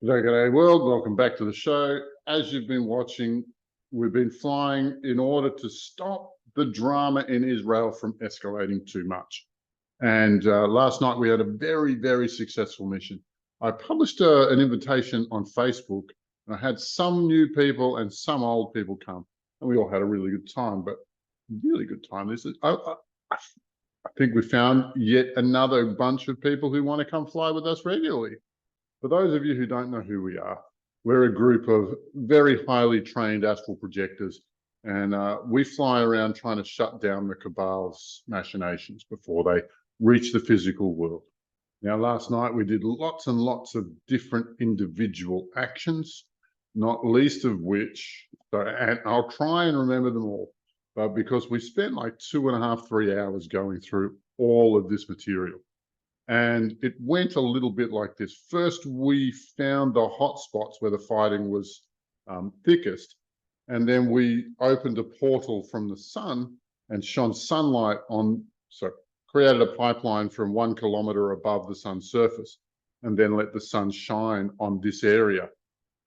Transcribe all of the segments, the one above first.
G'day world, welcome back to the show. As you've been watching, we've been flying in order to stop the drama in Israel from escalating too much. And last night we had a very successful mission. I published an invitation on Facebook, and I had some new people and some old people come, and we all had a really good time, but really good time. I think we found yet another bunch of people who want to come fly with us regularly. For those of you who don't know who we are, we're a group of very highly trained astral projectors, and we fly around trying to shut down the cabal's machinations before they reach the physical world. Now, last night we did lots and lots of different individual actions, not least of which, and I'll try and remember them all, but because we spent like 2.5, 3 hours going through all of this material. And it went a little bit like this. First, we found the hot spots where the fighting was thickest. And then we opened a portal from the sun and shone sunlight on, so created a pipeline from 1 kilometer above the sun's surface, and then let the sun shine on this area.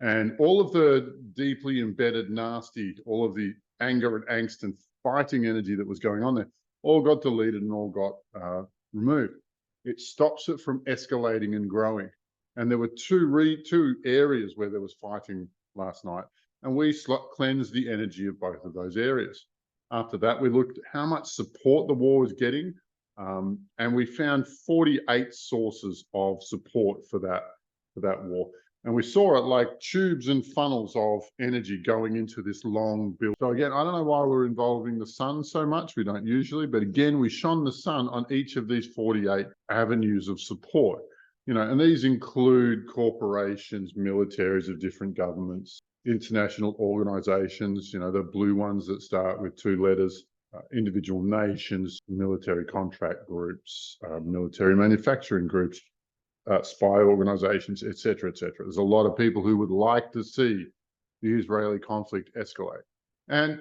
And all of the deeply embedded nasty, all of the anger and angst and fighting energy that was going on there, all got deleted and all got removed. It stops it from escalating and growing. And there were two areas where there was fighting last night, and we cleansed the energy of both of those areas. After that, we looked at how much support the war was getting, and we found 48 sources of support for that war. And we saw it like tubes and funnels of energy going into this long build. So again, I don't know why we're involving the sun so much. We don't usually, but again, we shone the sun on each of these 48 avenues of support. And these include corporations, militaries of different governments, international organizations, the blue ones that start with 2 letters, individual nations, military contract groups, military manufacturing groups, spy organizations, etc. There's a lot of people who would like to see the Israeli conflict escalate. And,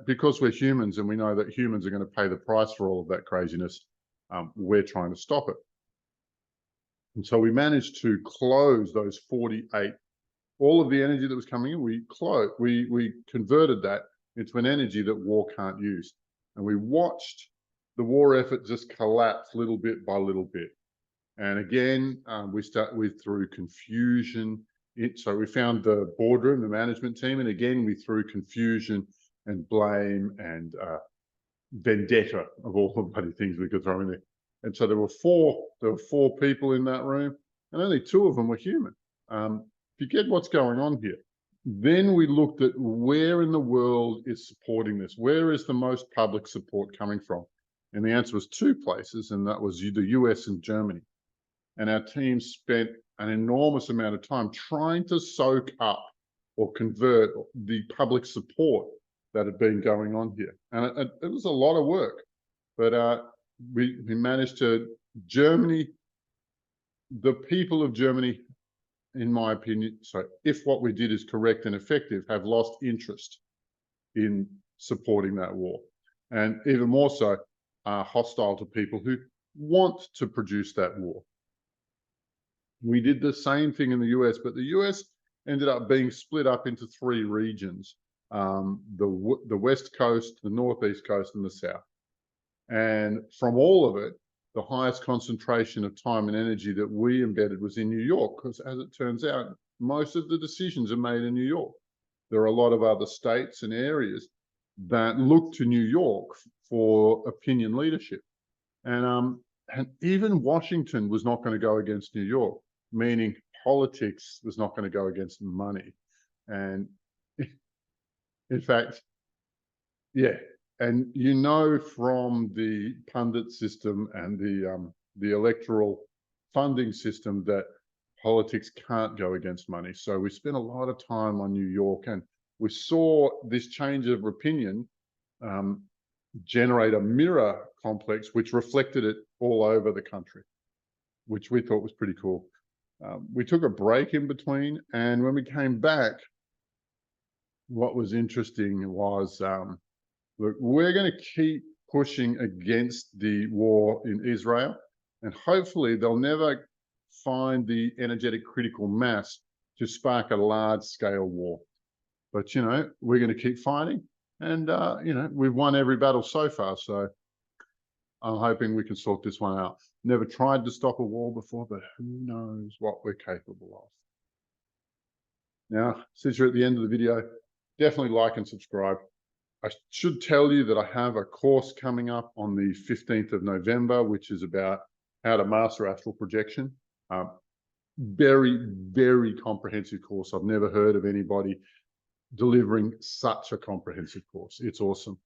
because we're humans and we know that humans are going to pay the price for all of that craziness, we're trying to stop it. And so we managed to close those 48, all of the energy that was coming in, we converted that into an energy that war can't use. And we watched the war effort just collapse little bit by little bit. And again, we start with through confusion. So we found the boardroom, the management team, and again, we threw confusion and blame and vendetta of all the bloody things we could throw in there. And so there were four people in that room, and only 2 of them were human. You get what's going on here. Then we looked at where in the world is supporting this. Where is the most public support coming from? And the answer was 2 places, and that was the US and Germany. And our team spent an enormous amount of time trying to soak up or convert the public support that had been going on here. And it was a lot of work, but we managed to. Germany, the people of Germany, in my opinion, so if what we did is correct and effective, have lost interest in supporting that war. And even more so, are hostile to people who want to produce that war. We did the same thing in the US, but the US ended up being split up into 3 regions, the West Coast, the Northeast Coast, and the South. And from all of it, the highest concentration of time and energy that we embedded was in New York, because as it turns out, most of the decisions are made in New York. There are a lot of other states and areas that look to New York for opinion leadership. And even Washington was not going to go against New York, meaning politics was not going to go against money. And in fact, yeah, and from the pundit system and the electoral funding system that politics can't go against money. So we spent a lot of time on New York, and we saw this change of opinion generate a mirror complex which reflected it all over the country, which we thought was pretty cool. We took a break in between, and when we came back, what was interesting was, look, we're going to keep pushing against the war in Israel, and hopefully they'll never find the energetic critical mass to spark a large-scale war. But, you know, we're going to keep fighting. And, you know, we've won every battle so far. So I'm hoping we can sort this one out. Never tried to stop a war before, but who knows what we're capable of. Now, since you're at the end of the video, definitely like and subscribe. I should tell you that I have a course coming up on the 15th of November, which is about how to master astral projection. Very, very comprehensive course. I've never heard of anybody delivering such a comprehensive course. It's awesome.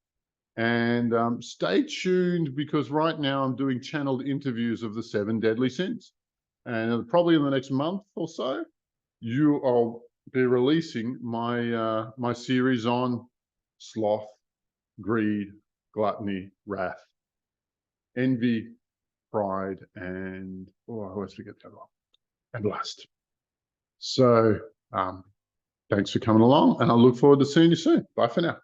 And stay tuned, because right now I'm doing channeled interviews of the 7 deadly sins. And probably in the next month or so, I'll be releasing my my series on sloth, greed, gluttony, wrath, envy, pride, and I always forget that one, and lust. So thanks for coming along, and I look forward to seeing you soon. Bye for now.